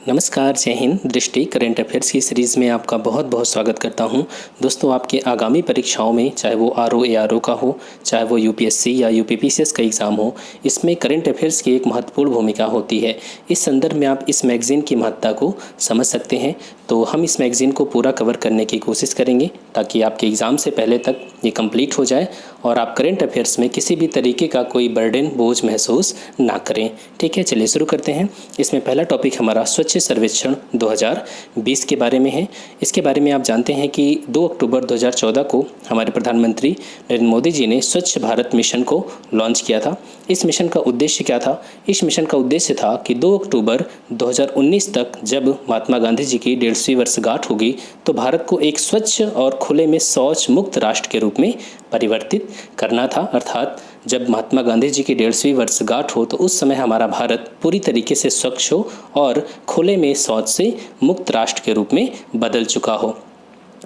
नमस्कार, जय हिंद। दृष्टि करंट अफेयर्स की सीरीज़ में आपका बहुत बहुत स्वागत करता हूं। दोस्तों, आपके आगामी परीक्षाओं में चाहे वो आरओ एआरओ का हो, चाहे वो यूपीएससी या यूपीपीसीएस का एग्ज़ाम हो, इसमें करंट अफेयर्स की एक महत्वपूर्ण भूमिका होती है। इस संदर्भ में आप इस मैगज़ीन की महत्ता को समझ सकते हैं। तो हम इस मैगज़ीन को पूरा कवर करने की कोशिश करेंगे ताकि आपके एग्ज़ाम से पहले तक ये कंप्लीट हो जाए और आप करंट अफेयर्स में किसी भी तरीके का कोई बर्डन बोझ महसूस ना करें। ठीक है, चलिए शुरू करते हैं। इसमें पहला टॉपिक हमारा स्वच्छ सर्वेक्षण 2020 के बारे में है। इसके बारे में आप जानते हैं कि 2 अक्टूबर 2014 को हमारे प्रधानमंत्री नरेंद्र मोदी जी ने स्वच्छ भारत मिशन को लॉन्च किया था। इस मिशन का उद्देश्य क्या था? इस मिशन का उद्देश्य था कि 2 अक्टूबर 2019 तक जब महात्मा गांधी जी की 150वीं वर्षगांठ होगी तो भारत को एक स्वच्छ और खुले में शौच मुक्त राष्ट्र के रूप में परिवर्तित करना था। अर्थात जब महात्मा गांधी जी की 150वीं वर्षगांठ हो तो उस समय हमारा भारत पूरी तरीके से स्वच्छ हो और खुले में शौच से मुक्त राष्ट्र के रूप में बदल चुका हो।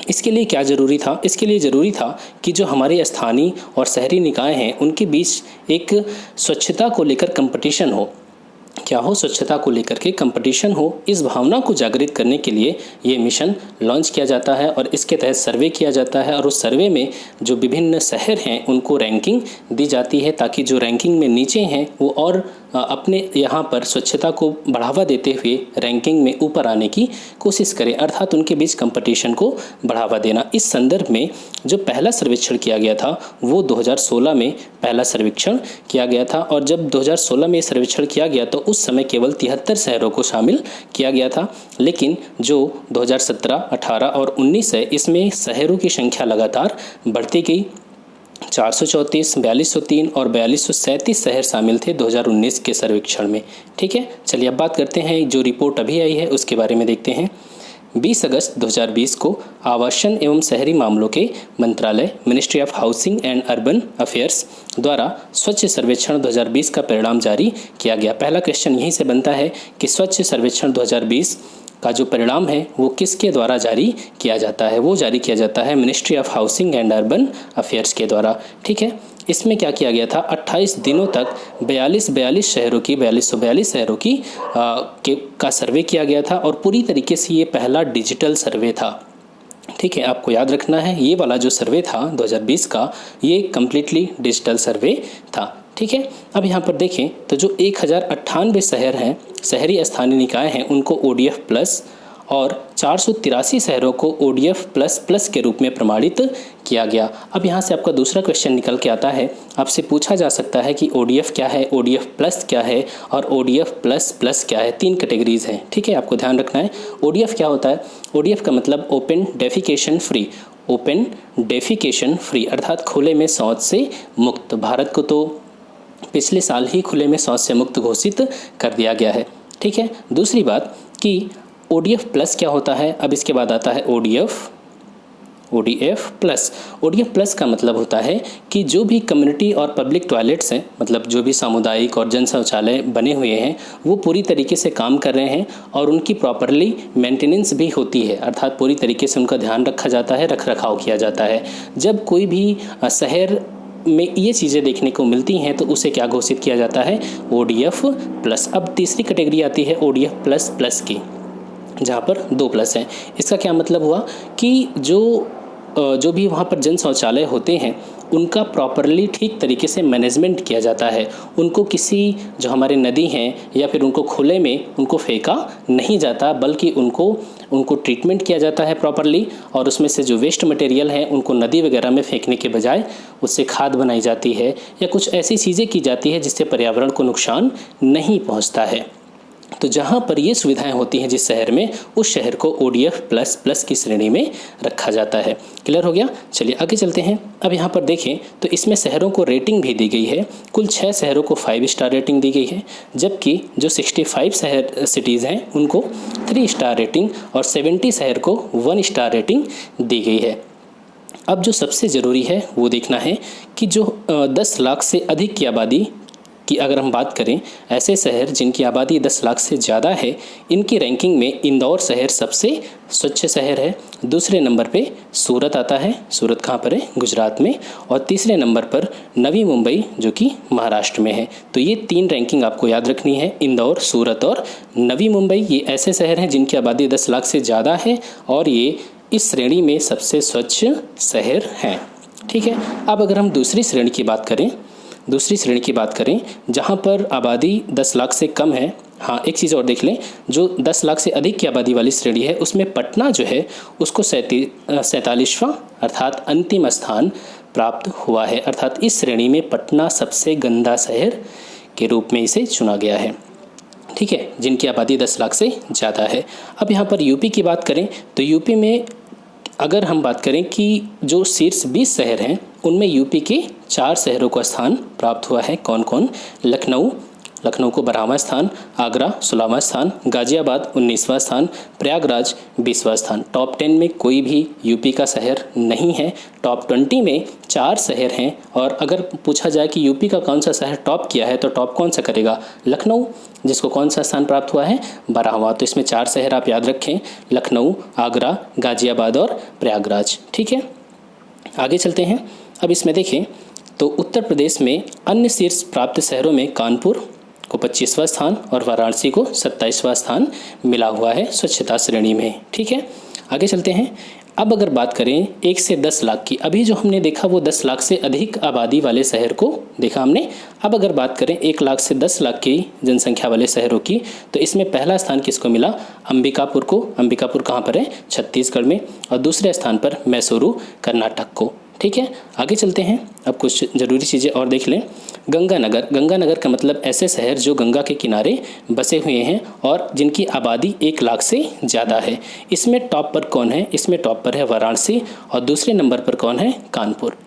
इसके लिए क्या ज़रूरी था? इसके लिए ज़रूरी था कि जो हमारे स्थानीय और शहरी निकाय हैं उनके बीच एक स्वच्छता को लेकर कंपटीशन हो। क्या हो? स्वच्छता को लेकर के कंपटीशन हो। इस भावना को जागृत करने के लिए ये मिशन लॉन्च किया जाता है और इसके तहत सर्वे किया जाता है और उस सर्वे में जो विभिन्न शहर हैं उनको रैंकिंग दी जाती है ताकि जो रैंकिंग में नीचे हैं वो और अपने यहाँ पर स्वच्छता को बढ़ावा देते हुए रैंकिंग में ऊपर आने की कोशिश करें, अर्थात उनके बीच कंपटीशन को बढ़ावा देना। इस संदर्भ में जो पहला सर्वेक्षण किया गया था वो 2016 में पहला सर्वेक्षण किया गया था और जब 2016 में सर्वेक्षण किया गया तो उस समय केवल 73 शहरों को शामिल किया गया था। लेकिन जो 2017, 18 और 19 है इसमें शहरों की संख्या लगातार बढ़ती गई। 434, 4203 और 4237 शहर शामिल थे 2019 के सर्वेक्षण में। ठीक है, चलिए अब बात करते हैं जो रिपोर्ट अभी आई है उसके बारे में देखते हैं। 20 अगस्त 2020 को आवासन एवं शहरी मामलों के मंत्रालय ministry of housing and urban affairs द्वारा स्वच्छ सर्वेक्षण 2020 का परिणाम जारी किया गया। पहला क्वेश्चन यहीं से बनता है कि स्वच्छ सर्वेक्षण 2020 का जो परिणाम है वो किसके द्वारा जारी किया जाता है? वो जारी किया जाता है ministry of housing and urban affairs के द्वारा। ठीक है, इसमें क्या किया गया था? 28 दिनों तक 42 शहरों की 4242 शहरों की का सर्वे किया गया था और पूरी तरीके से ये पहला डिजिटल सर्वे था। ठीक है, आपको याद रखना है ये वाला जो सर्वे था 2020 का ये कम्प्लीटली डिजिटल सर्वे था। ठीक है, अब यहाँ पर देखें तो जो 1098 शहर हैं, शहरी स्थानीय निकाय हैं, उनको ODF प्लस और 483 शहरों को ODF प्लस प्लस के रूप में प्रमाणित किया गया। अब यहाँ से आपका दूसरा क्वेश्चन निकल के आता है, आपसे पूछा जा सकता है कि ODF क्या है, ODF प्लस क्या है और ODF प्लस प्लस क्या है। 3 कैटेगरीज हैं। ठीक है, आपको ध्यान रखना है। ODF क्या होता है? ODF का मतलब open defecation free, open defecation free अर्थात खुले में शौच से मुक्त। भारत को तो पिछले साल ही खुले में शौच से मुक्त घोषित कर दिया गया है। ठीक है, दूसरी बात कि ODF प्लस क्या होता है? अब इसके बाद आता है ODF प्लस। ODF प्लस का मतलब होता है कि जो भी कम्युनिटी और पब्लिक टॉयलेट्स हैं, मतलब जो भी सामुदायिक और जन शौचालय बने हुए हैं वो पूरी तरीके से काम कर रहे हैं और उनकी प्रॉपरली मेंटेनेंस भी होती है, अर्थात पूरी तरीके से उनका ध्यान रखा जाता है, रख रखाव किया जाता है। जब कोई भी शहर में ये चीज़ें देखने को मिलती हैं तो उसे क्या घोषित किया जाता है? ODF plus. अब तीसरी कैटेगरी आती है ODF प्लस प्लस की, जहाँ पर 2 प्लस हैं। इसका क्या मतलब हुआ कि जो भी वहाँ पर जन शौचालय होते हैं उनका प्रॉपरली ठीक तरीके से मैनेजमेंट किया जाता है। उनको किसी जो हमारे नदी हैं या फिर उनको खुले में उनको फेंका नहीं जाता, बल्कि उनको ट्रीटमेंट किया जाता है प्रॉपरली और उसमें से जो वेस्ट मटेरियल है उनको नदी वगैरह में फेंकने के बजाय उससे खाद बनाई जाती है या कुछ ऐसी चीज़ें की जाती है जिससे पर्यावरण को नुकसान नहीं पहुँचता है। तो जहाँ पर ये सुविधाएं होती हैं जिस शहर में, उस शहर को ODF प्लस प्लस की श्रेणी में रखा जाता है। क्लियर हो गया? चलिए आगे चलते हैं। अब यहाँ पर देखें तो इसमें शहरों को रेटिंग भी दी गई है। कुल 6 शहरों को 5 स्टार रेटिंग दी गई है, जबकि जो 65 सिटीज़ हैं उनको 3 स्टार रेटिंग और 70 शहर को 1 स्टार रेटिंग दी गई है। अब जो सबसे ज़रूरी है वो देखना है कि जो 10 लाख से अधिक की आबादी कि अगर हम बात करें ऐसे शहर जिनकी आबादी 10 लाख से ज़्यादा है, इनकी रैंकिंग में इंदौर शहर सबसे स्वच्छ शहर है। दूसरे नंबर पे सूरत आता है, सूरत कहाँ पर है? गुजरात में। और तीसरे नंबर पर नवी मुंबई जो कि महाराष्ट्र में है। तो ये 3 रैंकिंग आपको याद रखनी है, इंदौर, सूरत और नवी मुंबई। ये ऐसे शहर हैं जिनकी आबादी 10 लाख से ज़्यादा है और ये इस श्रेणी में सबसे स्वच्छ शहर हैं। ठीक है, अब अगर हम दूसरी श्रेणी की बात करें जहाँ पर आबादी 10 लाख से कम है। हाँ, एक चीज़ और देख लें, जो 10 लाख से अधिक की आबादी वाली श्रेणी है उसमें पटना जो है उसको 47वां अर्थात अंतिम स्थान प्राप्त हुआ है। अर्थात इस श्रेणी में पटना सबसे गंदा शहर के रूप में इसे चुना गया है। ठीक है, जिनकी आबादी 10 लाख से ज़्यादा है। अब यहाँ पर यूपी की बात करें तो यूपी में अगर हम बात करें कि जो शीर्ष 20 शहर हैं उनमें यूपी के 4 शहरों का स्थान प्राप्त हुआ है। कौन कौन? लखनऊ को 12वां स्थान, आगरा 16वां स्थान, गाजियाबाद 19वां स्थान, प्रयागराज 20वां स्थान। टॉप 10 में कोई भी यूपी का शहर नहीं है। टॉप 20 में 4 शहर हैं और अगर पूछा जाए कि यूपी का कौन सा शहर टॉप किया है तो टॉप कौन सा करेगा? लखनऊ, जिसको कौन सा स्थान प्राप्त हुआ है? 12वां। तो इसमें 4 शहर आप याद रखें, लखनऊ, आगरा, गाजियाबाद और प्रयागराज। ठीक है, आगे चलते हैं। अब इसमें देखें तो उत्तर प्रदेश में अन्य शीर्ष प्राप्त शहरों में कानपुर को 25वां स्थान और वाराणसी को 27वां स्थान मिला हुआ है स्वच्छता श्रेणी में। ठीक है, आगे चलते हैं। अब अगर बात करें 1 से 10 लाख की, अभी जो हमने देखा वो 10 लाख से अधिक आबादी वाले शहर को देखा हमने। अब अगर बात करें 1 लाख से 10 लाख की जनसंख्या वाले शहरों की, तो इसमें पहला स्थान किसको मिला? अंबिकापुर को। अंबिकापुर कहाँ पर है? छत्तीसगढ़ में। और दूसरे स्थान पर मैसूरू, कर्नाटक को। ठीक है, आगे चलते हैं। अब कुछ ज़रूरी चीज़ें और देख लें। गंगानगर का मतलब ऐसे शहर जो गंगा के किनारे बसे हुए हैं और जिनकी आबादी 1 लाख से ज़्यादा है। इसमें टॉप पर कौन है? इसमें टॉप पर है वाराणसी और दूसरे नंबर पर कौन है? कानपुर।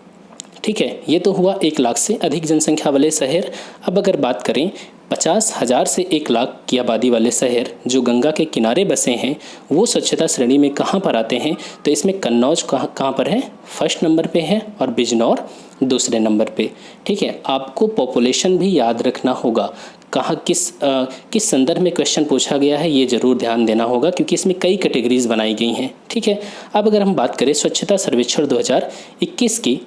ठीक है, ये तो हुआ 1 लाख से अधिक जनसंख्या वाले शहर। अब अगर बात करें 50,000 से 1 लाख की आबादी वाले शहर जो गंगा के किनारे बसे हैं, वो स्वच्छता श्रेणी में कहाँ पर आते हैं? तो इसमें कन्नौज कहाँ पर है? फर्स्ट नंबर पे है और बिजनौर दूसरे नंबर पे। ठीक है, आपको पॉपुलेशन भी याद रखना होगा, कहाँ किस संदर्भ में क्वेश्चन पूछा गया है ये ज़रूर ध्यान देना होगा, क्योंकि इसमें कई कैटेगरीज बनाई गई हैं। ठीक है, अब अगर हम बात करें स्वच्छता सर्वेक्षण 2021 की,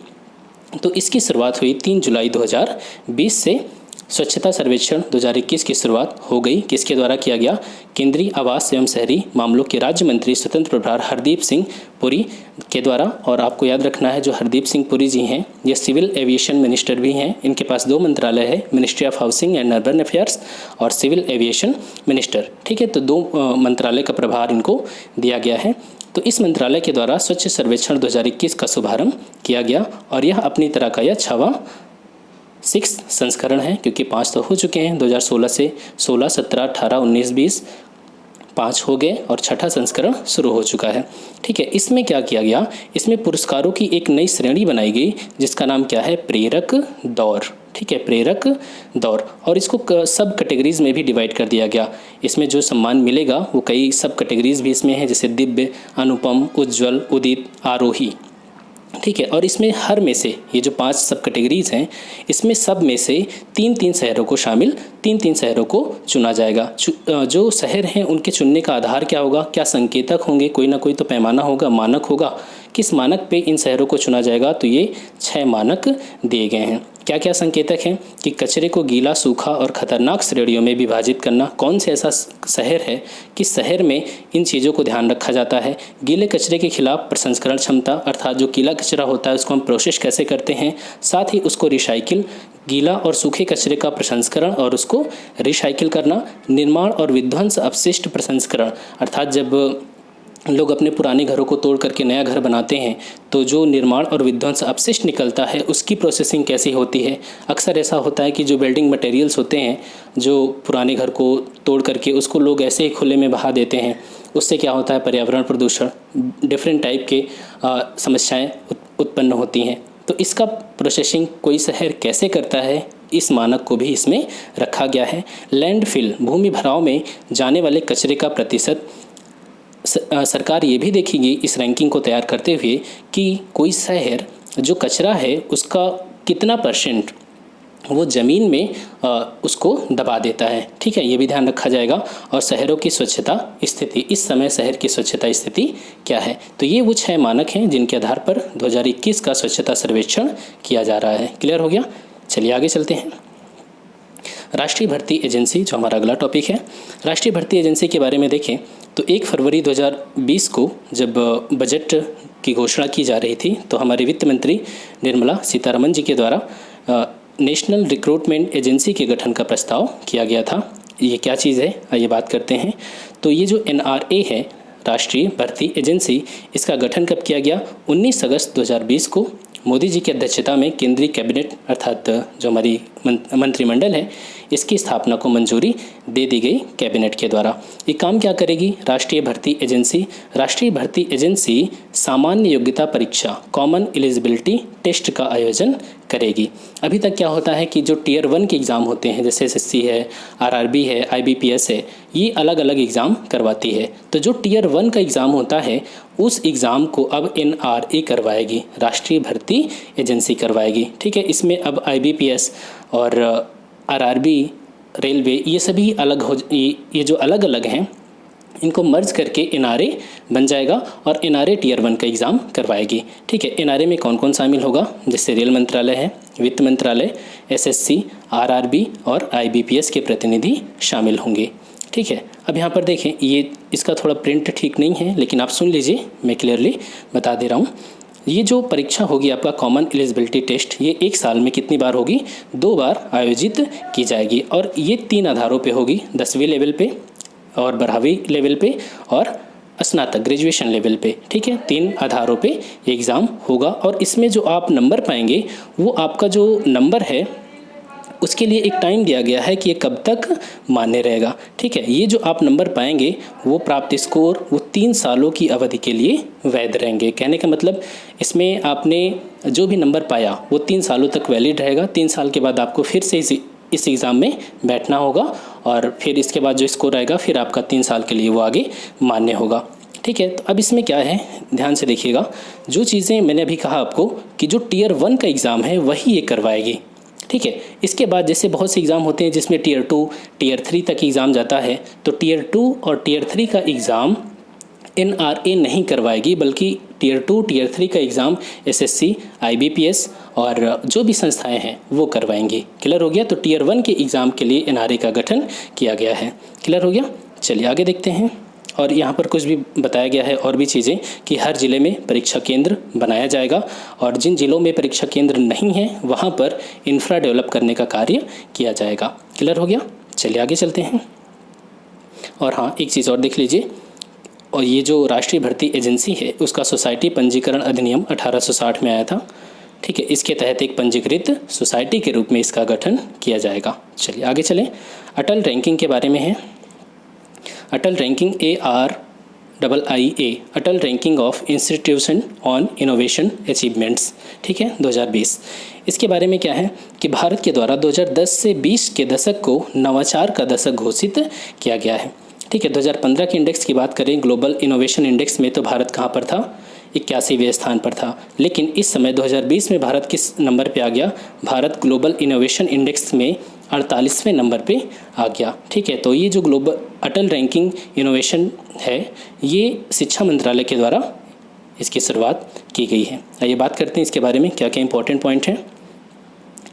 तो इसकी शुरुआत हुई 3 जुलाई 2020 से। स्वच्छता सर्वेक्षण 2021 की शुरुआत हो गई, किसके द्वारा किया गया? केंद्रीय आवास एवं शहरी मामलों के राज्य मंत्री स्वतंत्र प्रभार हरदीप सिंह पुरी के द्वारा। और आपको याद रखना है जो हरदीप सिंह पुरी जी हैं ये सिविल एविएशन मिनिस्टर भी हैं। इनके पास 2 मंत्रालय है, ministry of housing and urban affairs और सिविल एविएशन मिनिस्टर। ठीक है, तो 2 मंत्रालय का प्रभार इनको दिया गया है। तो इस मंत्रालय के द्वारा स्वच्छ सर्वेक्षण 2021 का शुभारंभ किया गया और यह अपनी तरह का यह 6वां 6 संस्करण है, क्योंकि 5 तो हो चुके हैं 2016 से 16, 17, 18, 19, 20 5 हो गए और 6ठा संस्करण शुरू हो चुका है। ठीक है, इसमें क्या किया गया? इसमें पुरस्कारों की एक नई श्रेणी बनाई गई जिसका नाम क्या है? प्रेरक दौर। ठीक है, प्रेरक दौर। और इसको सब कैटेगरीज में भी डिवाइड कर दिया गया। इसमें जो सम्मान मिलेगा वो कई सब कैटेगरीज भी इसमें है, जैसे दिव्य, अनुपम, उज्ज्वल, उदित, आरोही। ठीक है, और इसमें हर में से ये जो 5 सब कैटेगरीज हैं इसमें सब में से 3-3 शहरों को शामिल 3-3 शहरों को चुना जाएगा। जो शहर हैं उनके चुनने का आधार क्या होगा? क्या संकेतक होंगे? कोई ना कोई तो पैमाना होगा, मानक होगा। किस मानक पे इन शहरों को चुना जाएगा? तो ये 6 मानक दिए गए हैं। क्या क्या संकेतक हैं? कि कचरे को गीला, सूखा और खतरनाक श्रेणियों में विभाजित करना। कौन से ऐसा शहर है कि शहर में इन चीज़ों को ध्यान रखा जाता है? गीले कचरे के खिलाफ प्रसंस्करण क्षमता, अर्थात जो गीला कचरा होता है उसको हम प्रोसेस कैसे करते हैं, साथ ही उसको रिसाइकिल, गीला और सूखे कचरे का प्रसंस्करण और उसको रिसाइकिल करना। निर्माण और विध्वंस अपशिष्ट प्रसंस्करण, अर्थात जब लोग अपने पुराने घरों को तोड़ करके नया घर बनाते हैं तो जो निर्माण और विध्वंस अपशिष्ट निकलता है उसकी प्रोसेसिंग कैसी होती है। अक्सर ऐसा होता है कि जो बिल्डिंग मटेरियल्स होते हैं जो पुराने घर को तोड़ करके उसको लोग ऐसे ही खुले में बहा देते हैं, उससे क्या होता है? पर्यावरण प्रदूषण, डिफरेंट टाइप के समस्याएं उत्पन्न होती हैं। तो इसका प्रोसेसिंग कोई शहर कैसे करता है, इस मानक को भी इसमें रखा गया है। लैंडफिल, भूमि भराव में जाने वाले कचरे का प्रतिशत। सरकार ये भी देखेगी इस रैंकिंग को तैयार करते हुए कि कोई शहर जो कचरा है उसका कितना % वो ज़मीन में उसको दबा देता है। ठीक है, ये भी ध्यान रखा जाएगा। और शहरों की स्वच्छता स्थिति, इस समय शहर की स्वच्छता स्थिति क्या है। तो ये वो 6 मानक हैं जिनके आधार पर 2021 का स्वच्छता सर्वेक्षण किया जा रहा है। क्लियर हो गया। चलिए आगे चलते हैं। राष्ट्रीय भर्ती एजेंसी, जो हमारा अगला टॉपिक है। राष्ट्रीय भर्ती एजेंसी के बारे में देखें तो 1 फरवरी 2020 को जब बजट की घोषणा की जा रही थी तो हमारे वित्त मंत्री निर्मला सीतारमण जी के द्वारा नेशनल रिक्रूटमेंट एजेंसी के गठन का प्रस्ताव किया गया था। ये क्या चीज़ है, आइए बात करते हैं। तो ये जो NRA है, राष्ट्रीय भर्ती एजेंसी, इसका गठन कब किया गया? 19 अगस्त 2020 को मोदी जी की अध्यक्षता में केंद्रीय कैबिनेट अर्थात जो हमारी मंत्रिमंडल है, इसकी स्थापना को मंजूरी दे दी गई कैबिनेट के द्वारा। ये काम क्या करेगी? राष्ट्रीय भर्ती एजेंसी सामान्य योग्यता परीक्षा, कॉमन एलिजिबिलिटी टेस्ट का आयोजन करेगी। अभी तक क्या होता है कि जो टियर 1 के एग्ज़ाम होते हैं, जैसे SSC है, RRB है, IBPS है, ये अलग अलग एग्ज़ाम करवाती है। तो जो टियर 1 का एग्ज़ाम होता है उस एग्ज़ाम को अब NRA करवाएगी, राष्ट्रीय भर्ती एजेंसी करवाएगी। ठीक है, इसमें अब IBPS और RRB, रेलवे, ये सभी अलग हो, ये जो अलग अलग हैं इनको मर्ज करके NRA बन जाएगा और NRA टियर 1 का एग्ज़ाम करवाएगी। ठीक है, NRA में कौन कौन शामिल होगा? जैसे रेल मंत्रालय है, वित्त मंत्रालय, SSC, RRB और IBPS के प्रतिनिधि शामिल होंगे। ठीक है, अब यहाँ पर देखें, ये इसका थोड़ा प्रिंट ठीक नहीं है, लेकिन आप सुन लीजिए, मैं क्लियरली बता दे रहा हूँ। ये जो परीक्षा होगी आपका कॉमन एलिजिबिलिटी टेस्ट, ये 1 साल में कितनी बार होगी? 2 बार आयोजित की जाएगी और ये 3 आधारों पे होगी, 10वीं लेवल पे और 12वीं लेवल पे और स्नातक ग्रेजुएशन लेवल पे। ठीक है, 3 आधारों पे एग्ज़ाम होगा और इसमें जो आप नंबर पाएंगे वो आपका जो नंबर है उसके लिए एक टाइम दिया गया है कि ये कब तक मान्य रहेगा। ठीक है, ये जो आप नंबर पाएंगे वो प्राप्त स्कोर वो 3 सालों की अवधि के लिए वैध रहेंगे। कहने का मतलब इसमें आपने जो भी नंबर पाया वो 3 सालों तक वैलिड रहेगा। 3 साल के बाद आपको फिर से इस एग्ज़ाम में बैठना होगा और फिर इसके बाद जो स्कोर आएगा फिर आपका 3 साल के लिए वो आगे मान्य होगा। ठीक है, तो अब इसमें क्या है, ध्यान से देखिएगा। जो चीज़ें मैंने अभी कहा आपको कि जो टियर 1 का एग्ज़ाम है वही ये करवाएगी। ठीक है, इसके बाद जैसे बहुत से एग्ज़ाम होते हैं जिसमें टियर 2, टियर 3 तक एग्ज़ाम जाता है, तो टियर 2 और टियर 3 का एग्ज़ाम NRA नहीं करवाएगी, बल्कि टियर 2, टियर 3 का एग्ज़ाम SSC, IBPS और जो भी संस्थाएं हैं वो करवाएंगी। क्लियर हो गया। तो टियर 1 के एग्ज़ाम के लिए NRA का गठन किया गया है। क्लियर हो गया। चलिए आगे देखते हैं। और यहाँ पर कुछ भी बताया गया है और भी चीज़ें कि हर ज़िले में परीक्षा केंद्र बनाया जाएगा और जिन ज़िलों में परीक्षा केंद्र नहीं है वहाँ पर इंफ्रा डेवलप करने का कार्य किया जाएगा। क्लियर हो गया। चलिए आगे चलते हैं। और हाँ, एक चीज़ और देख लीजिए, और ये जो राष्ट्रीय भर्ती एजेंसी है उसका सोसाइटी पंजीकरण अधिनियम 1860 में आया था। ठीक है, इसके तहत एक पंजीकृत सोसाइटी के रूप में इसका गठन किया जाएगा। चलिए आगे चलें। अटल रैंकिंग के बारे में है। Atal ranking ARIIA, Atal ranking of institution on innovation achievements, ठीक है, 2020। इसके बारे में क्या है कि भारत के द्वारा 2010 से 20 के दशक को नवाचार का दशक घोषित किया गया है। ठीक है, 2015 के इंडेक्स की बात करें, ग्लोबल इनोवेशन इंडेक्स में तो भारत कहाँ पर था? 81वें स्थान पर था। लेकिन इस समय 2020 में भारत किस नंबर पे आ गया? भारत ग्लोबल इनोवेशन इंडेक्स में 48वें नंबर पे आ गया। ठीक है, तो ये जो ग्लोबल अटल रैंकिंग इनोवेशन है ये शिक्षा मंत्रालय के द्वारा इसकी शुरुआत की गई है। आइए बात करते हैं इसके बारे में क्या क्या इंपॉर्टेंट पॉइंट हैं।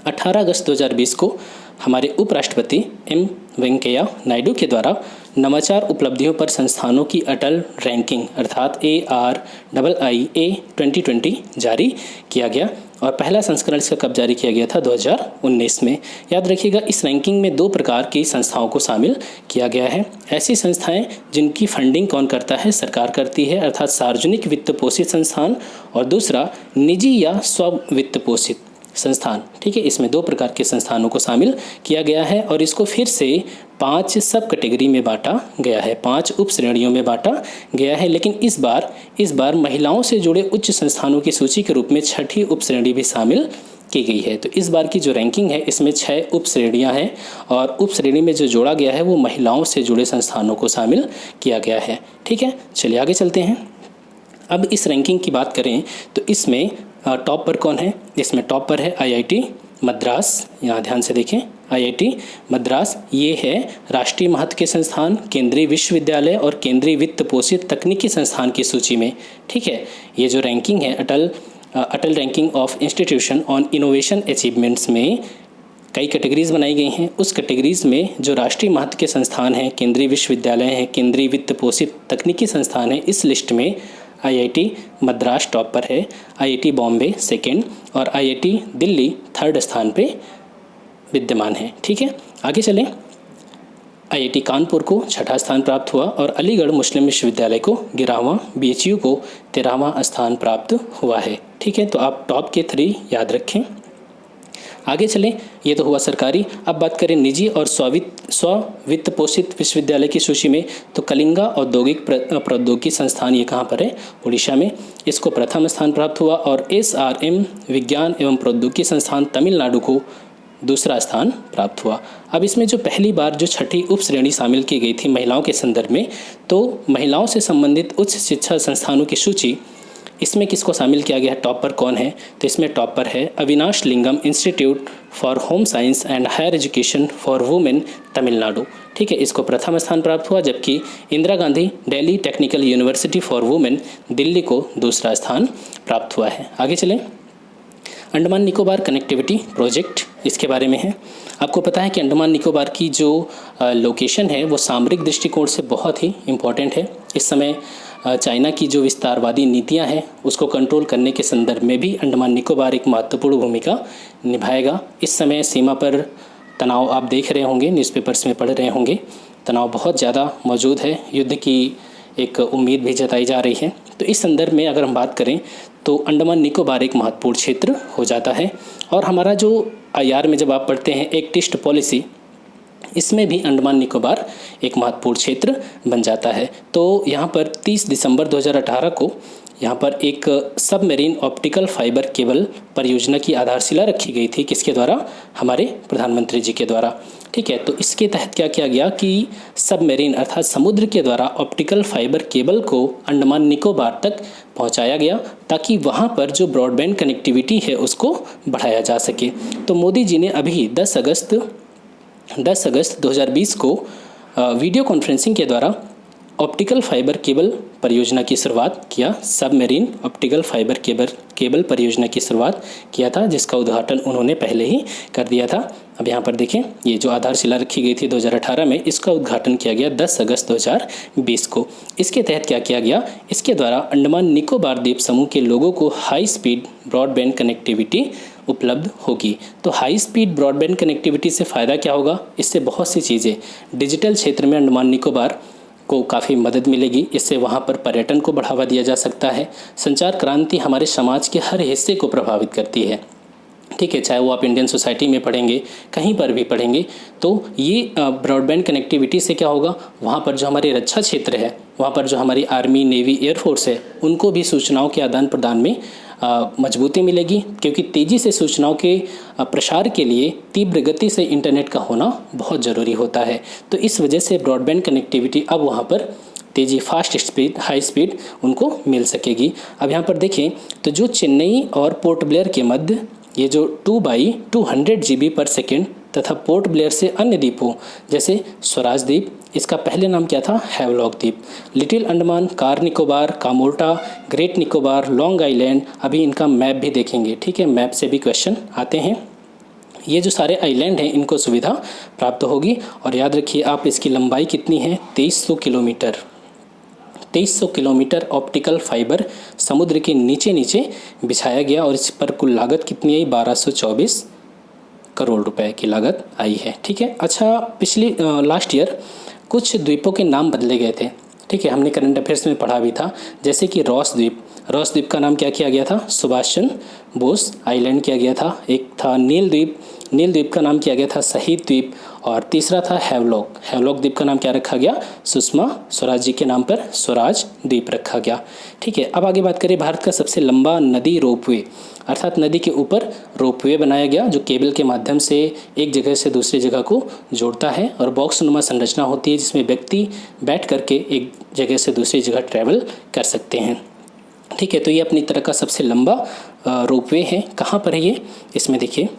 18 अगस्त 2020 को हमारे उपराष्ट्रपति M वेंकैया नायडू के द्वारा नवाचार उपलब्धियों पर संस्थानों की अटल रैंकिंग अर्थात ARIIA 2020 जारी किया गया और पहला संस्करण इसका कब जारी किया गया था? 2019 में। याद रखिएगा, इस रैंकिंग में 2 प्रकार की संस्थाओं को शामिल किया गया है। ऐसी संस्थाएं जिनकी फंडिंग कौन करता है? सरकार करती है, अर्थात सार्वजनिक वित्त पोषित संस्थान, और दूसरा निजी या स्व वित्त पोषित संस्थान। ठीक है, इसमें 2 प्रकार के संस्थानों को शामिल किया गया है और इसको फिर से 5 सब कैटेगरी में बांटा गया है, 5 उप श्रेणियों में बांटा गया है। लेकिन इस बार महिलाओं से जुड़े उच्च संस्थानों की सूची के रूप में 6ठी उप श्रेणी भी शामिल की गई है। तो इस बार की जो रैंकिंग है इसमें 6 उप श्रेणियाँ हैं और उप श्रेणी में जो जोड़ा गया है वो महिलाओं से जुड़े संस्थानों को शामिल किया गया है। ठीक है, चलिए आगे चलते हैं। अब इस रैंकिंग की बात करें तो इसमें टॉप पर कौन है? इसमें टॉप पर है IIT मद्रास, यहाँ ध्यान से देखें, IIT मद्रास ये है राष्ट्रीय महत्व के संस्थान, केंद्रीय विश्वविद्यालय और केंद्रीय वित्त पोषित तकनीकी संस्थान की सूची में। ठीक है, ये जो रैंकिंग है Atal ranking of institution on innovation achievements में कई कैटेगरीज बनाई गई हैं। उस कैटेगरीज में जो राष्ट्रीय महत्व के संस्थान हैं, केंद्रीय विश्वविद्यालय हैं, केंद्रीय वित्त पोषित तकनीकी संस्थान है, इस लिस्ट में IIT मद्रास टॉप पर है, IIT बॉम्बे सेकेंड और IIT दिल्ली थर्ड स्थान पे विद्यमान है। ठीक है, आगे चलें। IIT कानपुर को छठा स्थान प्राप्त हुआ और अलीगढ़ मुस्लिम विश्वविद्यालय को 11वां, BHU को 13वां स्थान प्राप्त हुआ है। ठीक है, तो आप टॉप के 3 याद रखें। आगे चलें, ये तो हुआ सरकारी। अब बात करें निजी और स्व-वित्त पोषित विश्वविद्यालय की सूची में, तो कलिंगा औद्योगिक प्रौद्योगिकी संस्थान ये कहाँ पर है? उड़ीसा में। इसको प्रथम स्थान प्राप्त हुआ और SRM विज्ञान एवं प्रौद्योगिकी संस्थान तमिलनाडु को दूसरा स्थान प्राप्त हुआ। अब इसमें जो पहली बार जो छठी उप श्रेणी शामिल की गई थी महिलाओं के संदर्भ में, तो महिलाओं से संबंधित उच्च शिक्षा संस्थानों की सूची, इसमें किसको शामिल किया गया है? टॉप पर कौन है? तो इसमें टॉप पर है Avinashilingam institute for home science and higher education for women Tamil Nadu. ठीक है, इसको प्रथम स्थान प्राप्त हुआ, जबकि Indira Gandhi Delhi technical university for women Delhi को दूसरा स्थान प्राप्त हुआ है। आगे चलें, अंडमान निकोबार कनेक्टिविटी प्रोजेक्ट, इसके बारे में है। आपको पता है कि अंडमान निकोबार की जो लोकेशन है वो सामरिक दृष्टिकोण से बहुत ही इम्पॉर्टेंट है। इस समय चाइना की जो विस्तारवादी नीतियां हैं उसको कंट्रोल करने के संदर्भ में भी अंडमान निकोबार एक महत्वपूर्ण भूमिका निभाएगा। इस समय सीमा पर तनाव आप देख रहे होंगे, न्यूज़पेपर्स में पढ़ रहे होंगे, तनाव बहुत ज़्यादा मौजूद है, युद्ध की एक उम्मीद भी जताई जा रही है। तो इस संदर्भ में अगर हम बात करें तो अंडमान निकोबार एक महत्वपूर्ण क्षेत्र हो जाता है। और हमारा जो IR में जब आप पढ़ते हैं एक्ट ईस्ट पॉलिसी, इसमें भी अंडमान निकोबार एक महत्वपूर्ण क्षेत्र बन जाता है। तो यहाँ पर 30 दिसंबर 2018 को यहाँ पर एक सबमरीन ऑप्टिकल फाइबर केबल परियोजना की आधारशिला रखी गई थी। किसके द्वारा? हमारे प्रधानमंत्री जी के द्वारा। ठीक है, तो इसके तहत क्या किया गया कि सबमरीन अर्थात समुद्र के द्वारा ऑप्टिकल फाइबर केबल को अंडमान निकोबार तक पहुंचाया गया, ताकि वहां पर जो ब्रॉडबैंड कनेक्टिविटी है उसको बढ़ाया जा सके। तो मोदी जी ने अभी 10 अगस्त 2020 को वीडियो कॉन्फ्रेंसिंग के द्वारा ऑप्टिकल फाइबर केबल परियोजना की शुरुआत किया, सबमरीन ऑप्टिकल फाइबर केबल परियोजना की शुरुआत किया था, जिसका उद्घाटन उन्होंने पहले ही कर दिया था। अब यहाँ पर देखें, ये जो आधारशिला रखी गई थी 2018 में, इसका उद्घाटन किया गया 10 अगस्त 2020 को। इसके तहत क्या किया गया? इसके द्वारा अंडमान निकोबार द्वीप समूह के लोगों को हाई स्पीड ब्रॉडबैंड कनेक्टिविटी उपलब्ध होगी। तो हाई स्पीड ब्रॉडबैंड कनेक्टिविटी से फ़ायदा क्या होगा? इससे बहुत सी चीज़ें, डिजिटल क्षेत्र में अंडमान निकोबार को काफ़ी मदद मिलेगी। इससे वहाँ पर पर्यटन को बढ़ावा दिया जा सकता है। संचार क्रांति हमारे समाज के हर हिस्से को प्रभावित करती है। ठीक है, चाहे वो आप इंडियन सोसाइटी में पढ़ेंगे, कहीं पर भी पढ़ेंगे, तो ये ब्रॉडबैंड कनेक्टिविटी से क्या होगा? वहाँ पर जो हमारे रक्षा क्षेत्र है, वहाँ पर जो हमारी आर्मी, नेवी, एयरफोर्स है, उनको भी सूचनाओं के आदान प्रदान में मजबूती मिलेगी, क्योंकि तेज़ी से सूचनाओं के प्रसार के लिए तीव्र गति से इंटरनेट का होना बहुत ज़रूरी होता है। तो इस वजह से ब्रॉडबैंड कनेक्टिविटी अब वहाँ पर तेज़ी, फास्ट स्पीड, हाई स्पीड उनको मिल सकेगी। अब यहाँ पर देखें तो जो चेन्नई और पोर्ट ब्लेयर के मध्य ये जो 2x200 GB पर सेकेंड तथा पोर्ट ब्लेयर से अन्य द्वीपों जैसे स्वराज द्वीप, इसका पहले नाम क्या था? हैवलॉक द्वीप, little Andaman, car Nicobar, Kamorta, great Nicobar, long island, अभी इनका मैप भी देखेंगे। ठीक है, मैप से भी क्वेश्चन आते हैं। ये जो सारे आइलैंड हैं इनको सुविधा प्राप्त होगी। और याद रखिए आप, इसकी लंबाई कितनी है? 2300 किलोमीटर। 2300 किलोमीटर ऑप्टिकल फाइबर समुद्र के नीचे बिछाया गया और इस पर कुल लागत कितनी आई? 1224 करोड़ रुपए की लागत आई है। ठीक है, अच्छा, पिछली लास्ट ईयर कुछ द्वीपों के नाम बदले गए थे। ठीक है, हमने करंट अफेयर्स में पढ़ा भी था, जैसे कि रॉस द्वीप का नाम क्या किया गया था? सुभाष चंद्र बोस आइलैंड किया गया था। एक था नील द्वीप का नाम किया गया था शहीद द्वीप। और तीसरा था हैवलॉक द्वीप का नाम क्या रखा गया? सुषमा स्वराज जी के नाम पर स्वराज द्वीप रखा गया। ठीक है, अब आगे बात करें, भारत का सबसे लंबा नदी रोपवे अर्थात नदी के ऊपर रोपवे बनाया गया, जो केबल के माध्यम से एक जगह से दूसरी जगह को जोड़ता है और बॉक्स नुमा संरचना होती है, जिसमें व्यक्ति बैठ करके एक जगह से दूसरी जगह ट्रैवल कर सकते हैं। ठीक है, तो ये अपनी तरह का सबसे लंबा रोपवे है। कहाँ पर है ये? इसमें देखिए,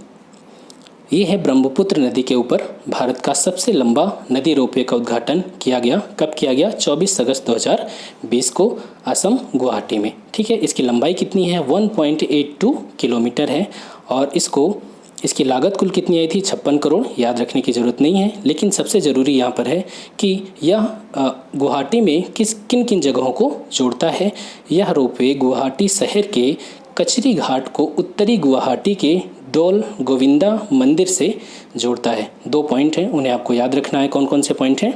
ये है ब्रह्मपुत्र नदी के ऊपर भारत का सबसे लंबा नदी रोपवे का उद्घाटन किया गया। कब किया गया? 24 अगस्त 2020 को असम गुवाहाटी में। ठीक है, इसकी लंबाई कितनी है? 1.82 किलोमीटर है। और इसकी लागत कुल कितनी आई थी? 56 करोड़। याद रखने की ज़रूरत नहीं है, लेकिन सबसे ज़रूरी यहाँ पर है कि यह गुवाहाटी में किन किन जगहों को जोड़ता है। यह रोपवे गुवाहाटी शहर के कचरी घाट को उत्तरी गुवाहाटी के डोल गोविंदा मंदिर से जोड़ता है। 2 पॉइंट हैं, उन्हें आपको याद रखना है। कौन कौन से पॉइंट हैं?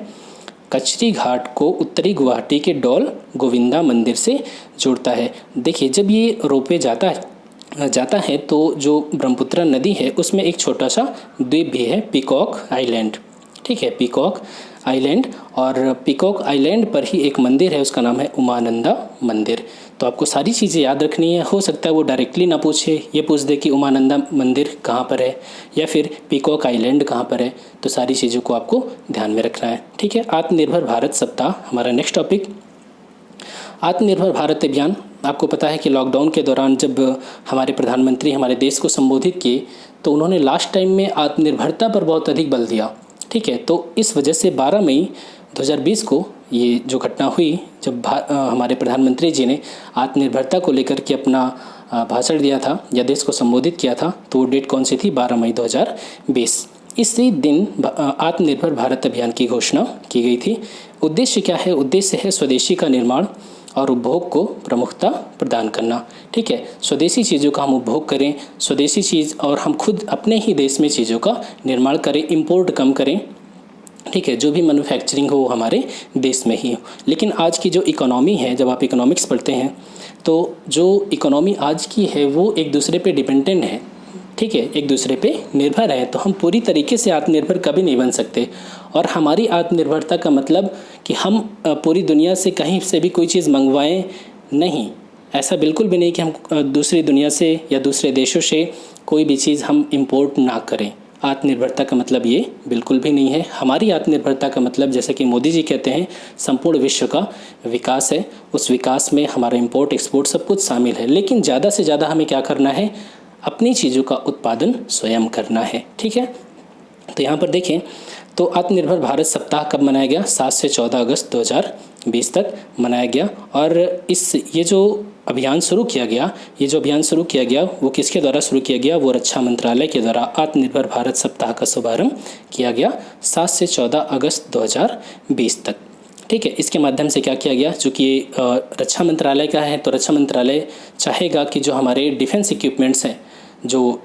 कचरी घाट को उत्तरी गुवाहाटी के डोल गोविंदा मंदिर से जोड़ता है। देखिए, जब ये रोपवे जाता है तो जो ब्रह्मपुत्र नदी है उसमें एक छोटा सा द्वीप भी है, पीकॉक आइलैंड। ठीक है, पीकॉक आइलैंड। और पीकॉक आइलैंड पर ही एक मंदिर है, उसका नाम है उमानंदा मंदिर। तो आपको सारी चीज़ें याद रखनी है। हो सकता है वो डायरेक्टली ना पूछे, ये पूछ दे कि उमानंदा मंदिर कहाँ पर है या फिर पीकॉक आइलैंड कहाँ पर है। तो सारी चीज़ों को आपको ध्यान में रखना है। ठीक है, आत्मनिर्भर भारत सप्ताह हमारा नेक्स्ट टॉपिक। आत्मनिर्भर भारत अभियान। आपको पता है कि लॉकडाउन के दौरान जब हमारे प्रधानमंत्री हमारे देश को संबोधित किए तो उन्होंने लास्ट टाइम में आत्मनिर्भरता पर बहुत अधिक बल दिया। ठीक है, तो इस वजह से 12 मई 2020 को ये जो घटना हुई, जब हमारे प्रधानमंत्री जी ने आत्मनिर्भरता को लेकर के अपना भाषण दिया था या देश को संबोधित किया था, तो वो डेट कौन सी थी? 12 मई 2020। इसी दिन आत्मनिर्भर भारत अभियान की घोषणा की गई थी। उद्देश्य क्या है? उद्देश्य है स्वदेशी का निर्माण और उपभोग को प्रमुखता प्रदान करना। ठीक है, स्वदेशी चीज़ों का हम उपभोग करें, स्वदेशी चीज़, और हम खुद अपने ही देश में चीज़ों का निर्माण करें, इंपोर्ट कम करें। ठीक है, जो भी मैन्युफैक्चरिंग हो वो हमारे देश में ही हो। लेकिन आज की जो इकोनॉमी है, जब आप इकोनॉमिक्स पढ़ते हैं तो जो इकोनॉमी आज की है वो एक दूसरे पे डिपेंडेंट है। ठीक है, एक दूसरे पे निर्भर है। तो हम पूरी तरीके से आत्मनिर्भर कभी नहीं बन सकते। और हमारी आत्मनिर्भरता का मतलब कि हम पूरी दुनिया से कहीं से भी कोई चीज़ मंगवाएं नहीं, ऐसा बिल्कुल भी नहीं कि हम दूसरी दुनिया से या दूसरे देशों से कोई भी चीज़ हम इंपोर्ट ना करें। आत्मनिर्भरता का मतलब ये बिल्कुल भी नहीं है। हमारी आत्मनिर्भरता का मतलब, जैसे कि मोदी जी कहते हैं, संपूर्ण विश्व का विकास है। उस विकास में हमारा इंपोर्ट एक्सपोर्ट सब कुछ शामिल है। लेकिन ज़्यादा से ज़्यादा हमें क्या करना है? अपनी चीज़ों का उत्पादन स्वयं करना है। ठीक है, तो यहाँ पर देखें तो आत्मनिर्भर भारत सप्ताह कब मनाया गया? 7 से 14 अगस्त 2020 तक मनाया गया। और ये जो अभियान शुरू किया गया वो किसके द्वारा शुरू किया गया? वो रक्षा मंत्रालय के द्वारा आत्मनिर्भर भारत सप्ताह का शुभारंभ किया गया 7 से 14 अगस्त 2020 तक। ठीक है, इसके माध्यम से क्या किया गया? चूँकि रक्षा मंत्रालय का है तो रक्षा मंत्रालय चाहेगा कि जो हमारे डिफेंस इक्विपमेंट्स हैं, जो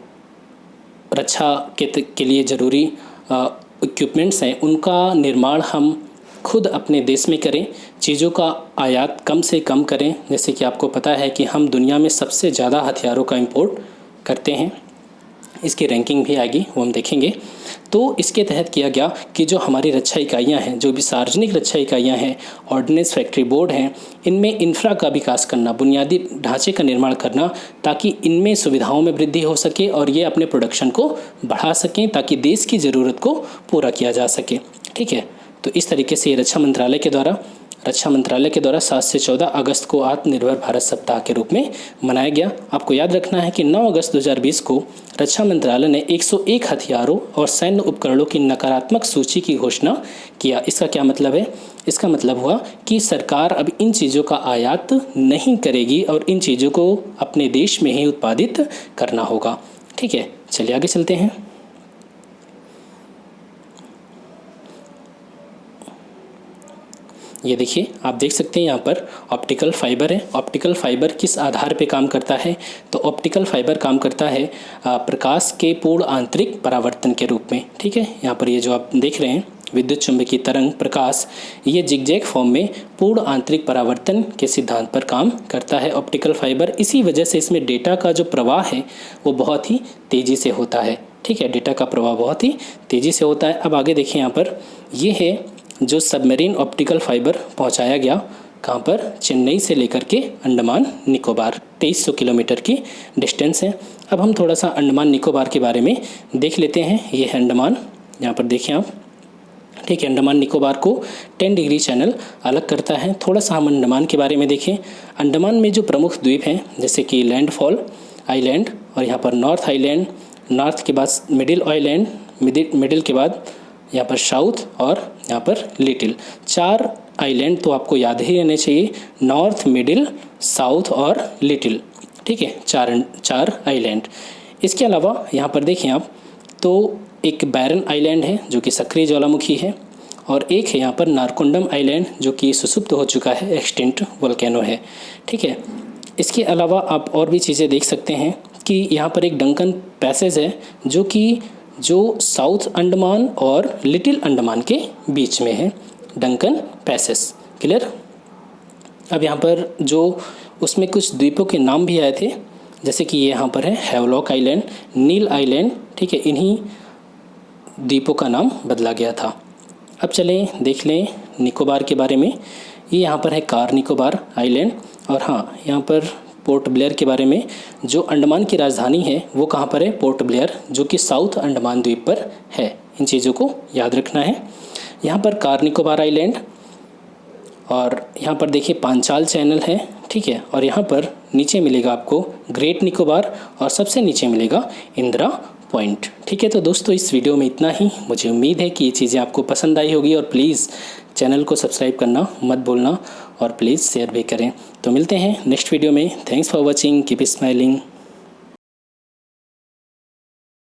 रक्षा के लिए ज़रूरी इक्विपमेंट्स हैं, उनका निर्माण हम खुद अपने देश में करें, चीज़ों का आयात कम से कम करें। जैसे कि आपको पता है कि हम दुनिया में सबसे ज़्यादा हथियारों का इंपोर्ट करते हैं। इसकी रैंकिंग भी आएगी, वो हम देखेंगे। तो इसके तहत किया गया कि जो हमारी रक्षा इकाइयाँ हैं, जो भी सार्वजनिक रक्षा इकाइयाँ हैं, ऑर्डिनेंस फैक्ट्री बोर्ड हैं, इनमें इंफ्रा का विकास करना, बुनियादी ढांचे का निर्माण करना, ताकि इनमें सुविधाओं में वृद्धि हो सके और ये अपने प्रोडक्शन को बढ़ा सकें, ताकि देश की ज़रूरत को पूरा किया जा सके। ठीक है, तो इस तरीके से रक्षा मंत्रालय के द्वारा 7 से 14 अगस्त को आत्मनिर्भर भारत सप्ताह के रूप में मनाया गया। आपको याद रखना है कि 9 अगस्त 2020 को रक्षा मंत्रालय ने 101 हथियारों और सैन्य उपकरणों की नकारात्मक सूची की घोषणा किया। इसका क्या मतलब है? इसका मतलब हुआ कि सरकार अब इन चीज़ों का आयात नहीं करेगी और इन चीज़ों को अपने देश में ही उत्पादित करना होगा। ठीक है, चलिए आगे चलते हैं। ये देखिए, आप देख सकते हैं यहाँ पर ऑप्टिकल फाइबर है। ऑप्टिकल फाइबर किस आधार पे काम करता है? तो ऑप्टिकल फाइबर काम करता है प्रकाश के पूर्ण आंतरिक परावर्तन के रूप में। ठीक है, यहाँ पर ये जो आप देख रहे हैं विद्युत चुम्बकीय तरंग प्रकाश, ये जिगजैग फॉर्म में पूर्ण आंतरिक परावर्तन के सिद्धांत पर काम करता है ऑप्टिकल फाइबर। इसी वजह से इसमें डेटा का जो प्रवाह है वो बहुत ही तेज़ी से होता है। ठीक है, डेटा का प्रवाह बहुत ही तेज़ी से होता है। अब आगे देखिए, यहाँ पर ये है जो सबमरीन ऑप्टिकल फाइबर पहुंचाया गया, कहाँ पर? चेन्नई से लेकर के अंडमान निकोबार, 2300 किलोमीटर की डिस्टेंस है। अब हम थोड़ा सा अंडमान निकोबार के बारे में देख लेते हैं। ये है अंडमान, यहाँ पर देखें आप। ठीक है, अंडमान निकोबार को 10 डिग्री चैनल अलग करता है। थोड़ा सा हम अंडमान के बारे में देखें। अंडमान में जो प्रमुख द्वीप हैं, जैसे कि लैंडफॉल आइलैंड और यहाँ पर नॉर्थ आइलैंड, नॉर्थ के बाद मिडिल आइलैंड, मिडिल के बाद यहाँ पर साउथ और यहाँ पर लिटिल। 4 आइलैंड तो आपको याद ही रहने चाहिए, नॉर्थ, मिडिल, साउथ और लिटिल, ठीक है, 4 आइलैंड। इसके अलावा यहाँ पर देखें आप तो एक बैरन आइलैंड है जो कि सक्रिय ज्वालामुखी है, और एक है यहाँ पर नारकोंडम आइलैंड जो कि सुसुप्त हो चुका है, एक्सटिंक्ट वोल्केनो है, ठीक है। इसके अलावा आप और भी चीज़ें देख सकते हैं कि यहाँ पर एक डंकन पैसेज है जो साउथ अंडमान और लिटिल अंडमान के बीच में है, डंकन पैसेज, क्लियर। अब यहाँ पर जो उसमें कुछ द्वीपों के नाम भी आए थे, जैसे कि ये यहाँ पर है हैवलॉक आइलैंड, नील आइलैंड, ठीक है, इन्हीं द्वीपों का नाम बदला गया था। अब चलें देख लें निकोबार के बारे में। ये यहाँ पर है कार निकोबार आइलैंड, और हाँ यहाँ पर पोर्ट ब्लेयर के बारे में, जो अंडमान की राजधानी है वो कहाँ पर है, पोर्ट ब्लेयर, जो कि साउथ अंडमान द्वीप पर है। इन चीज़ों को याद रखना है। यहाँ पर कार निकोबार आइलैंड, और यहाँ पर देखिए पांचाल चैनल है, ठीक है, और यहाँ पर नीचे मिलेगा आपको ग्रेट निकोबार, और सबसे नीचे मिलेगा इंदिरा पॉइंट, ठीक है। तो दोस्तों इस वीडियो में इतना ही। मुझे उम्मीद है कि ये चीज़ें आपको पसंद आई होगी, और प्लीज़ चैनल को सब्सक्राइब करना मत भूलना, और प्लीज़ शेयर भी करें। तो मिलते हैं नेक्स्ट वीडियो में। Thanks for watching, keep smiling.